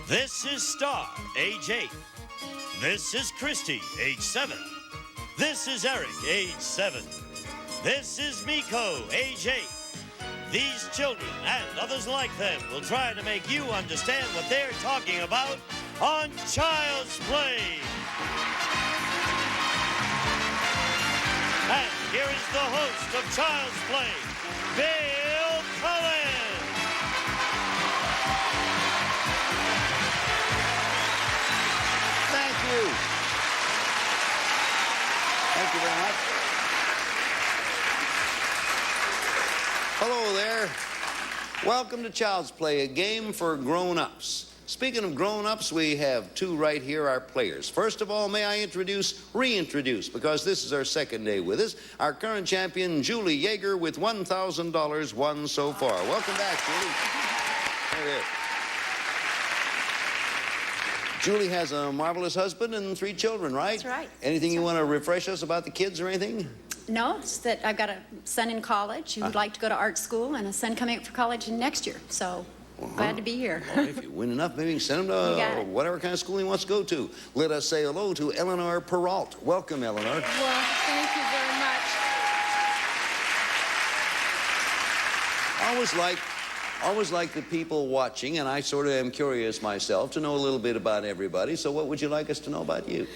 This is Star, age 8. This is Christy, age 7. This is Eric, age 7. This is Miko, age 8. These children and others like them will try to make you understand what they're talking about on Child's Play. And here is the host of Child's Play, Bill Cullen. Thank you. Thank you very much. Hello there. Welcome to Child's Play, a game for grown-ups. Speaking of grown-ups, we have two right here, our players. First of all, may I reintroduce, because this is our second day with us, our current champion, Julie Yeager, with $1,000 won so far. Welcome back, Julie. There it is. Julie has a marvelous husband and 3 children, right? That's right. Anything you want to refresh us about the kids or anything? No, it's that I've got a son in college who would like to go to art school and a son coming up for college next year. So glad to be here. Well, if you win enough, maybe you can send him to whatever kind of school he wants to go to. Let us say hello to Eleanor Peralt. Welcome, Eleanor. Well, thank you very much. Always like the people watching, and I sort of am curious myself to know a little bit about everybody. So what would you like us to know about you?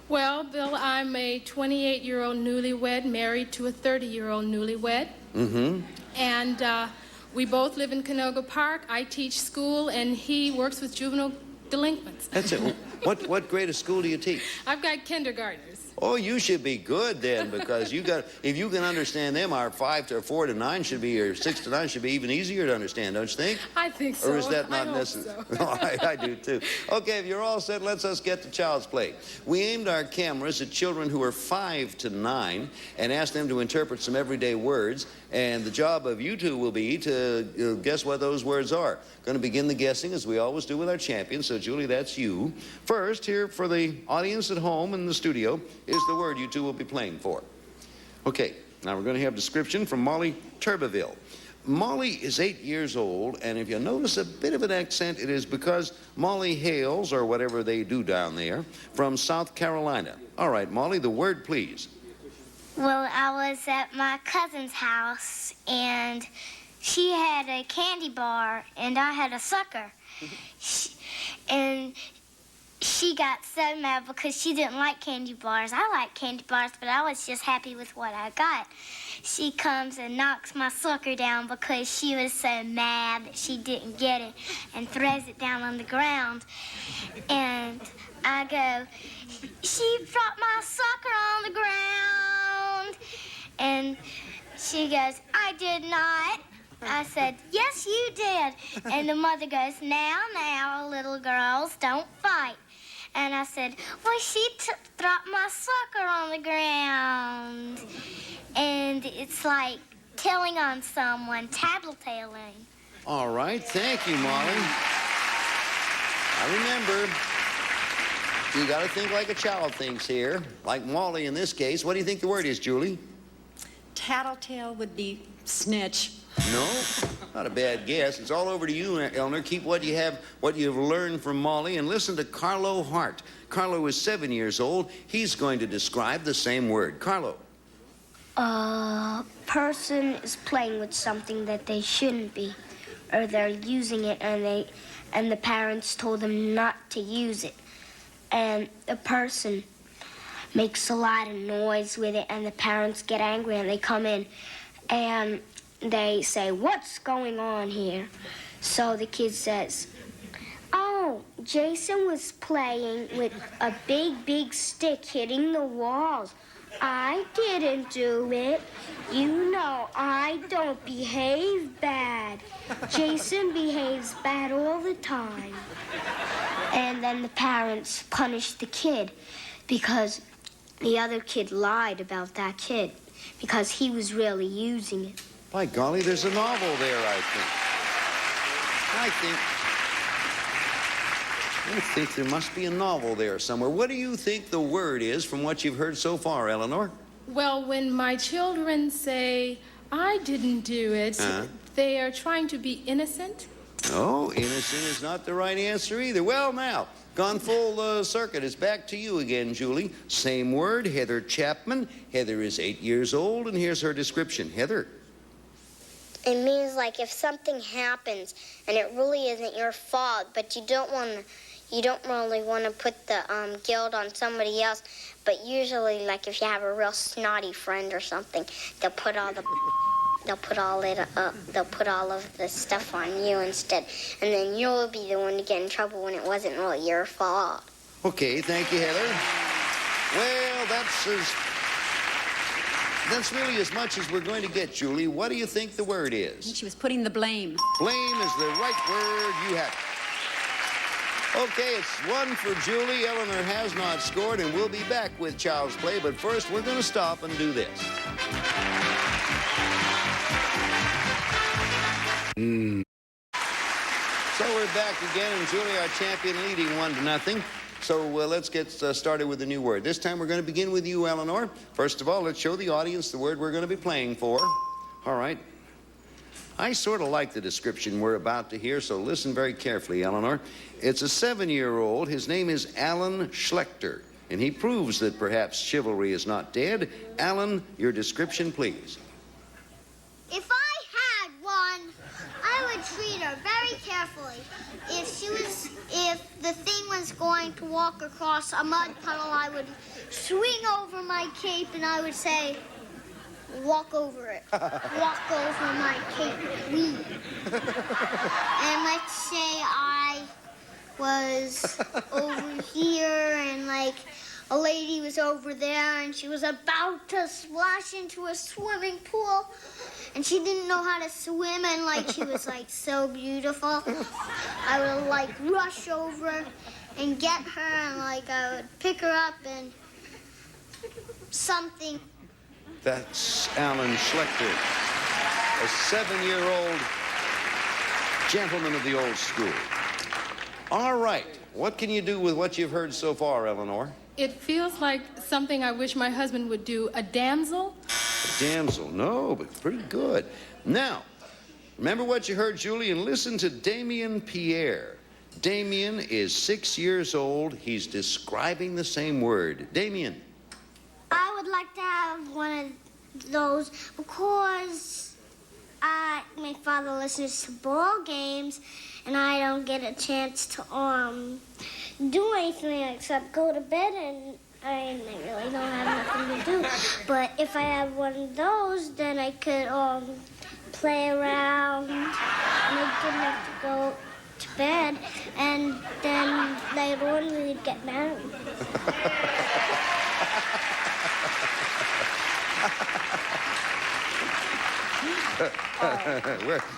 Well, Bill, I'm a 28-year-old newlywed married to a 30-year-old newlywed. Mm-hmm. And we both live in Canoga Park. I teach school, and he works with juvenile delinquents. That's it. What grade of school do you teach? I've got kindergartners. Oh, you should be good then, because if you can understand them, our 4 to 9 should be, or 6 to 9 should be even easier to understand, don't you think? I think so. Or is that not necessary? So. All right, I do too. Okay, if you're all set, let's us get to Child's Play. We aimed our cameras at children who are 5 to 9 and asked them to interpret some everyday words, and the job of you two will be to guess what those words are. Going to begin the guessing as we always do with our champions. So, Julie, that's you. First, here for the audience at home in the studio is the word you two will be playing for. Okay, now we're going to have a description from Molly Turbeville. Molly is 8 years old, and if you notice a bit of an accent, it is because Molly hails, or whatever they do down there, from South Carolina. All right, Molly, the word, please. Well, I was at my cousin's house, and she had a candy bar, and I had a sucker. And she got so mad because she didn't like candy bars. I like candy bars, but I was just happy with what I got. She comes and knocks my sucker down because she was so mad that she didn't get it, and throws it down on the ground. And I go, "She dropped my sucker on the ground." And she goes, "I did not." I said, "Yes, you did." And the mother goes, Now, little girls, don't fight." And I said, "Well, she dropped my sucker on the ground." And it's like telling on someone, tattletaling. All right, thank you, Molly. I remember. You got to think like a child thinks here, like Molly in this case. What do you think the word is, Julie? Tattletale would be snitch. No, not a bad guess. It's all over to you, Eleanor. Keep what you have, what you've learned from Molly, and listen to Carlo Hart. Carlo is 7 years old. He's going to describe the same word. Carlo. A person is playing with something that they shouldn't be, or they're using it and the parents told them not to use it. And the person makes a lot of noise with it, and the parents get angry, and they come in and they say, "What's going on here?" So the kid says, "Oh, Jason was playing with a big stick hitting the walls. I didn't do it. You know I don't behave bad. Jason behaves bad all the time." And then the parents punished the kid because the other kid lied about that kid because he was really using it. By golly, there's a novel there, I think there must be a novel there somewhere. What do you think the word is from what you've heard so far, Eleanor? Well, when my children say, "I didn't do it," they are trying to be innocent. Oh, innocent is not the right answer either. Well, now, gone full circuit. It's back to you again, Julie. Same word, Heather Chapman. Heather is 8 years old, and here's her description. Heather. It means like if something happens and it really isn't your fault, but you don't really want to put the guilt on somebody else. But usually, like if you have a real snotty friend or something, they'll put all of the stuff on you instead, and then you'll be the one to get in trouble when it wasn't really your fault. Okay, thank you, Heather. Well, that's really as much as we're going to get, Julie. What do you think the word I think is? she was putting the blame. Blame is the right word. You have it. Okay, it's one for Julie. Eleanor has not scored, and we'll be back with Child's Play. But first, we're going to stop and do this. So we're back again, and Julie, our champion, leading 1-0. So let's get started with a new word. This time we're going to begin with you, Eleanor. First of all, let's show the audience the word we're going to be playing for. All right. I sort of like the description we're about to hear, so listen very carefully, Eleanor. It's a 7-year-old. His name is Alan Schlechter, and he proves that perhaps chivalry is not dead. Alan, your description, please. If I had one, I would treat her very carefully. If the thing was going to walk across a mud puddle, I would swing over my cape and I would say, walk over it. Walk over my cape, please. And let's say I was over here and like a lady was over there and she was about to splash into a swimming pool and she didn't know how to swim and like she was like so beautiful. I would like rush over and get her and like I would pick her up and something. That's Alan Schlechter, a 7-year-old gentleman of the old school. All right, what can you do with what you've heard so far, Eleanor? It feels like something I wish my husband would do. A damsel? A damsel, no, but pretty good. Now, remember what you heard, Julie, and listen to Damien Pierre. Damien is 6 years old. He's describing the same word. Damien. I would like to have one of those because my father listens to ball games and I don't get a chance to do anything except go to bed and I really don't have nothing to do. But if I have one of those, then I could play around and I didn't have to go to bed and then later on we'd get married.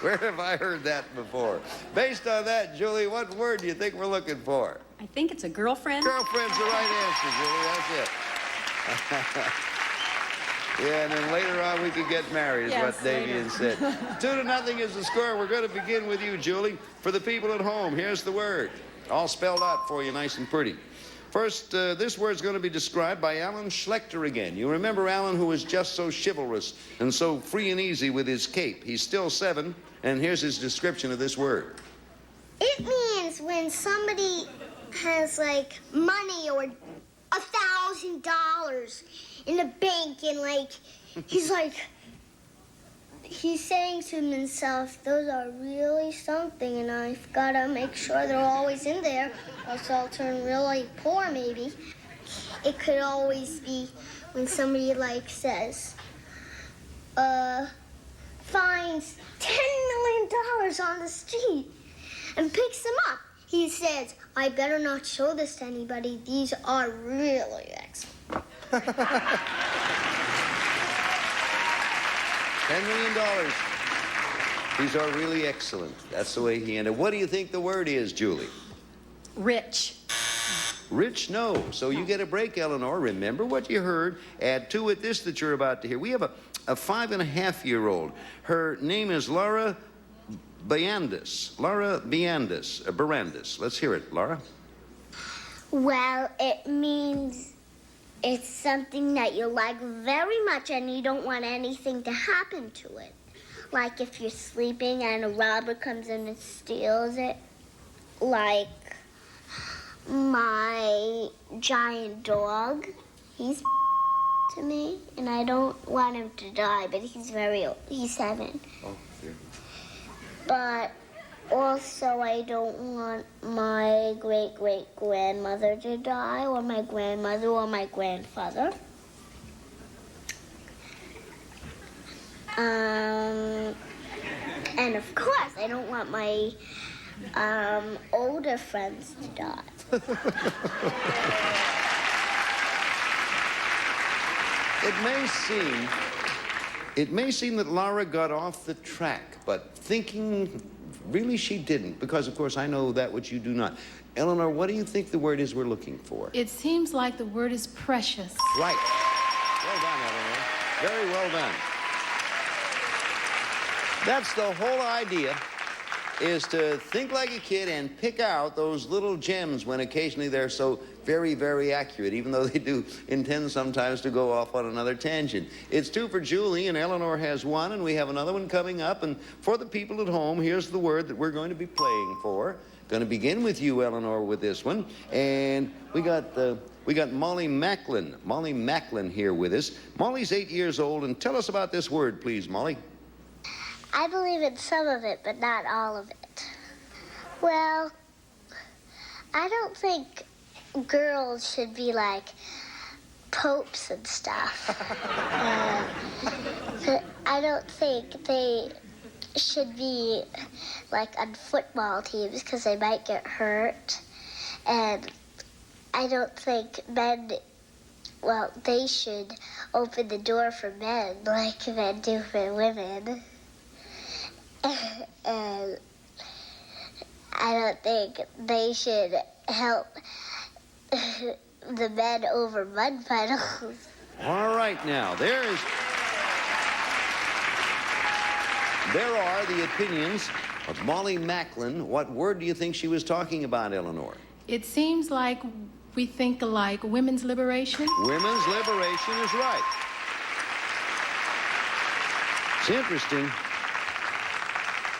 Where have I heard that before? Based on that, Julie, what word do you think we're looking for? I think it's a girlfriend. Girlfriend's the right answer, Julie. That's it. Yeah, and then later on we could get married, is Yes, what Damien said. 2-0 is the score. We're going to begin with you, Julie. For the people at home, here's the word. All spelled out for you, nice and pretty. First, this word's going to be described by Alan Schlechter again. You remember Alan, who was just so chivalrous and so free and easy with his cape. He's still 7, and here's his description of this word. It means when somebody has like money or $1,000 in the bank and like he's saying to himself, those are really something and I've got to make sure they're always in there or else I'll turn really poor maybe. It could always be when somebody like says, finds $10 million on the street and picks them up. He says, I better not show this to anybody. These are really excellent. $10 million. These are really excellent. That's the way he ended. What do you think the word is, Julie? Rich. Rich, no. So you get a break, Eleanor. Remember what you heard. Add to it this that you're about to hear. We have a 5-and-a-half-year-old. Her name is Laura Barandis. Laura Barandis. Let's hear it, Laura. Well, it means it's something that you like very much and you don't want anything to happen to it. Like if you're sleeping and a robber comes in and steals it. Like my giant dog. He's to me, and I don't want him to die, but he's very old. He's 7. Oh, dear. But also, I don't want my great-great-grandmother to die, or my grandmother, or my grandfather. And of course, I don't want my older friends to die. It may seem that Laura got off the track, but thinking, really she didn't, because of course I know that which you do not. Eleanor, what do you think the word is we're looking for? It seems like the word is precious. Right. Well done, Eleanor. Very well done. That's the whole idea, is to think like a kid and pick out those little gems when occasionally they're so very, very accurate, even though they do intend sometimes to go off on another tangent. It's 2 for Julie, and Eleanor has 1, and we have another one coming up. And for the people at home, here's the word that we're going to be playing for. Going to begin with you, Eleanor, with this one. And we got Molly Macklin. Molly Macklin here with us. Molly's 8 years old, and tell us about this word, please, Molly. I believe in some of it, but not all of it. Well, I don't think girls should be like popes and stuff. I don't think they should be like on football teams because they might get hurt. And I don't think men, well, they should open the door for men like men do for women. And I don't think they should help the men over mud puddles. All right, now, there are the opinions of Molly Macklin. What word do you think she was talking about, Eleanor? It seems like we think alike. Women's liberation. Women's liberation is right. It's interesting.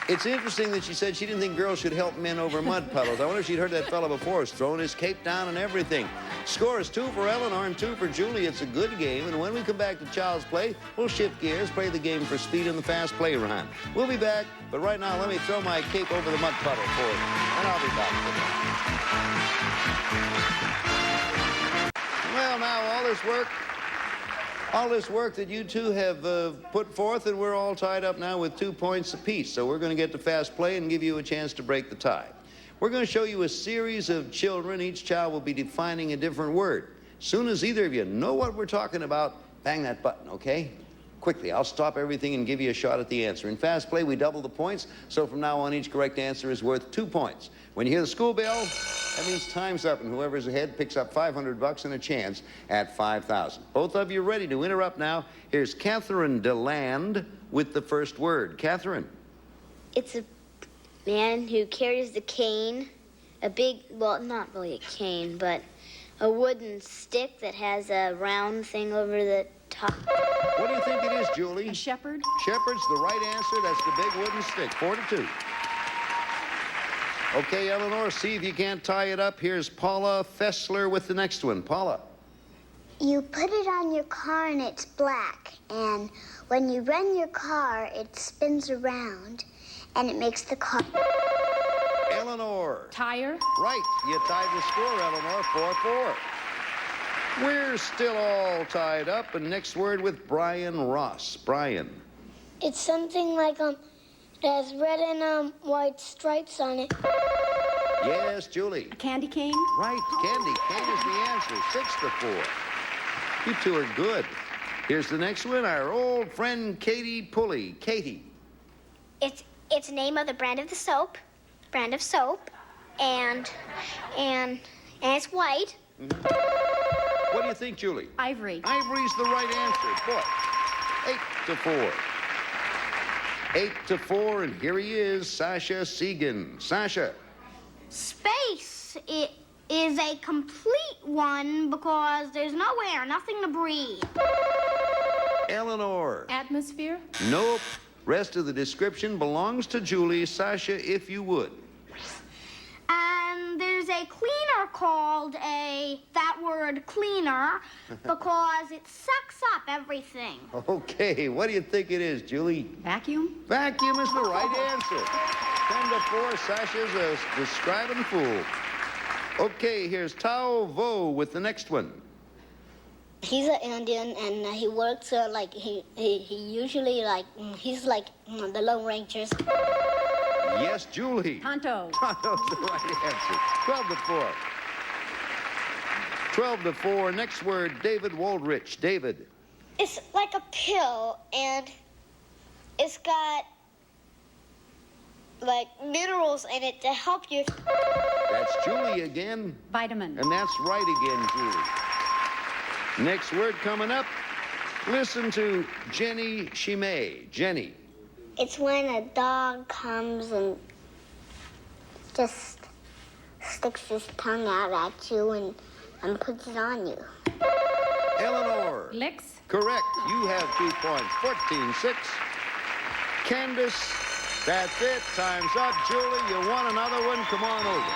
It's interesting that she said she didn't think girls should help men over mud puddles. I wonder if she'd heard that fellow before. He's throwing his cape down and everything. Score is 2 for Eleanor and 2 for Julie. It's a good game. And when we come back to Child's Play, we'll shift gears, play the game for speed in the fast play round. We'll be back, but right now let me throw my cape over the mud puddle for you, and I'll be back for that. Well, now all this work that you two have put forth, and we're all tied up now with 2 points apiece. So we're going to get to fast play and give you a chance to break the tie. We're going to show you a series of children. Each child will be defining a different word. Soon as either of you know what we're talking about, bang that button, okay? Quickly, I'll stop everything and give you a shot at the answer. In fast play, we double the points, so from now on, each correct answer is worth 2 points. When you hear the school bell, that means time's up, and whoever's ahead picks up $500 and a chance at $5,000. Both of you ready to interrupt now? Here's Catherine DeLand with the first word. Catherine. It's a man who carries the cane, a big, well, not really a cane, but a wooden stick that has a round thing over the top. What do you think it is, Julie? A shepherd? Shepherd's the right answer. That's the big wooden stick. 4-2. Okay, Eleanor, see if you can't tie it up. Here's Paula Fessler with the next one. Paula. You put it on your car and it's black. And when you run your car, it spins around and it makes the car. Eleanor. Tire. Right. You tied the score, Eleanor. 4-4. We're still all tied up. And next word with Brian Ross. Brian. It's something like, it has red and white stripes on it. Yes, Julie. A candy cane? Right, candy. Cane is the answer. 6-4. You two are good. Here's the next one. Our old friend Katie Pulley. Katie. It's the name of the brand of soap, and it's white. What do you think, Julie? Ivory. Ivory's the right answer. Boy, 8-4. 8-4, and here he is, Sasha Segan. Sasha. Space is a complete one because there's no air, nothing to breathe. Eleanor. Atmosphere. Nope. Rest of the description belongs to Julie. Sasha, if you would. There's a cleaner called that word cleaner because it sucks up everything. Okay, what do you think it is, Julie? Vacuum? Vacuum is the right answer. 10-4, Sasha's a describing fool. Okay, here's Tao Vo with the next one. He's an Indian, and he works like he usually he's like the Lone Rangers. Yes, Julie. Tonto. Tonto's the right answer. 12-4. 12-4. Next word, David Waldrich. David. It's like a pill, and it's got like minerals in it to help you. That's Julie again. Vitamin. And that's right again, Julie. Next word coming up. Listen to Jenny Shimei. Jenny. It's when a dog comes and just sticks his tongue out at you and puts it on you. Eleanor. Licks. Correct. You have 2 points. 14-6. Candace. That's it. Time's up. Julie, you won another one. Come on over.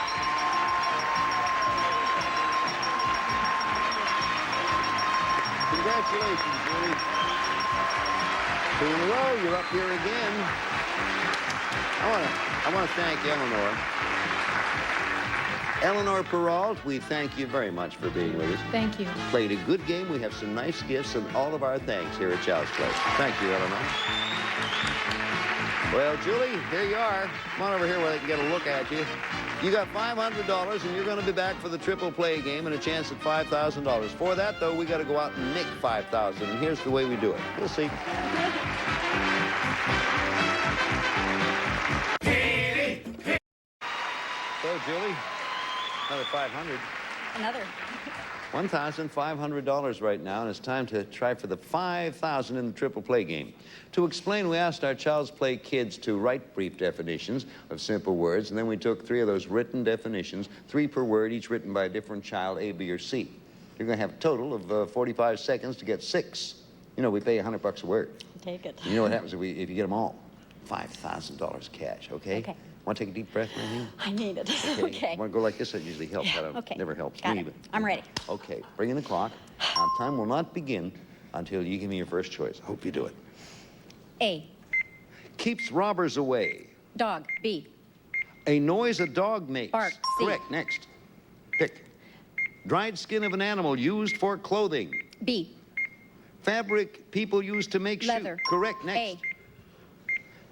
Congratulations, Julie. 2 in a row. You're up here again. I want to thank Eleanor. Eleanor Peralt, we thank you very much for being with us. Thank you. Played a good game. We have some nice gifts and all of our thanks here at Child's Play. Thank you, Eleanor. Well, Julie, here you are. Come on over here where they can get a look at you. You got $500, and you're going to be back for the triple play game and a chance at $5,000. For that, though, we got to go out and make $5,000, and here's the way we do it. We'll see. So, Julie, another $500. Another. $1,500 right now, and it's time to try for the $5,000 in the triple play game. To explain, we asked our Child's Play kids to write brief definitions of simple words, and then we took 3 of those written definitions, 3 per word, each written by a different child, A, B, or C. You're going to have a total of 45 seconds to get 6. You know, we pay $100 a word. Take it. You know what happens if you get them all? $5,000 cash, okay? Okay. Want to take a deep breath, Maureen? I need it. Okay. Want to go like this? It usually helps. Yeah, That okay. never helps Got me. it. But... I'm ready. Okay, bring in the clock. Time will not begin until you give me your first choice. I hope you do it. A. Keeps robbers away. Dog. B. A noise a dog makes. Bark. C. Correct. Next. Pick. Dried skin of an animal used for clothing. B. Fabric people use to make Leather. shoes. Correct. Next. A.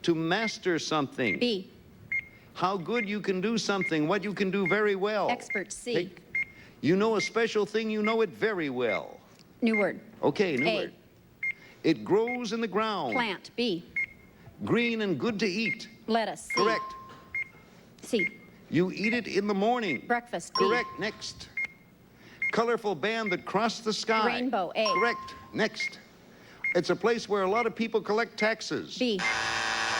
To master something. B. How good you can do something, what you can do very well. Expert. C. Pick. You know a special thing, you know it very well. New word. Okay, new A. word. It grows in the ground. Plant. B. Green and good to eat. Lettuce. C. Correct. C. You eat it in the morning. Breakfast. B. Correct. Next. Colorful band that crossed the sky. Rainbow. A. Correct. Next. It's a place where a lot of people collect taxes. B.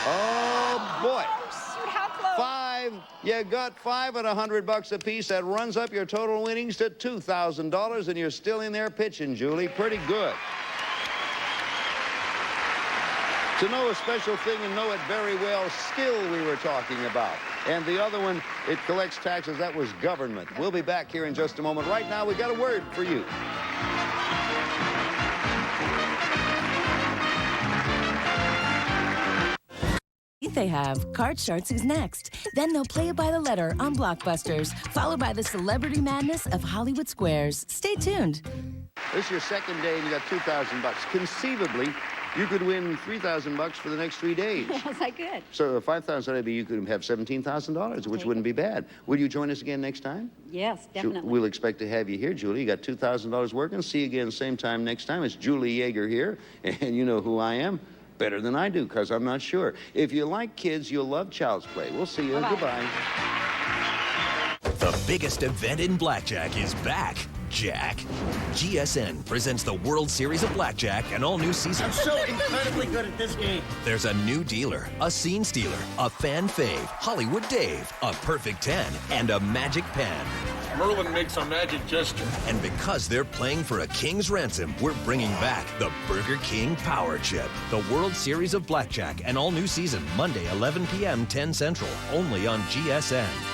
Oh, boy. Shoot, how close? 5. You got 5 at $100 a piece. That runs up your total winnings to $2,000, and you're still in there pitching, Julie. Pretty good. To know a special thing and know it very well, skill we were talking about. And the other one, it collects taxes. That was government. We'll be back here in just a moment. Right now, we got a word for you. They have Card Sharks is next. Then they'll play it by the letter on Blockbusters, followed by the celebrity madness of Hollywood Squares. Stay tuned. This is your second day and you got $2,000. Conceivably, you could win $3,000 for the next 3 days. Yes, I could. So $5,000, maybe you could have $17,000, which wouldn't be bad. Will you join us again next time? Yes, definitely. We'll expect to have you here, Julie. You got $2,000 working. See you again same time next time. It's Julie Yeager here, and you know who I am. Better than I do, because I'm not sure. If you like kids, you'll love Child's Play. We'll see you. Bye-bye. Goodbye. The biggest event in blackjack is back. Jack. GSN presents the World Series of Blackjack, an all-new season. I'm so incredibly good at this game. There's a new dealer, a scene stealer, a fan fave, Hollywood Dave, a perfect 10, and a magic pen. Merlin makes a magic gesture. And because they're playing for a king's ransom, we're bringing back the Burger King Power Chip. The World Series of Blackjack, an all-new season, Monday, 11 p.m., 10 Central, only on GSN.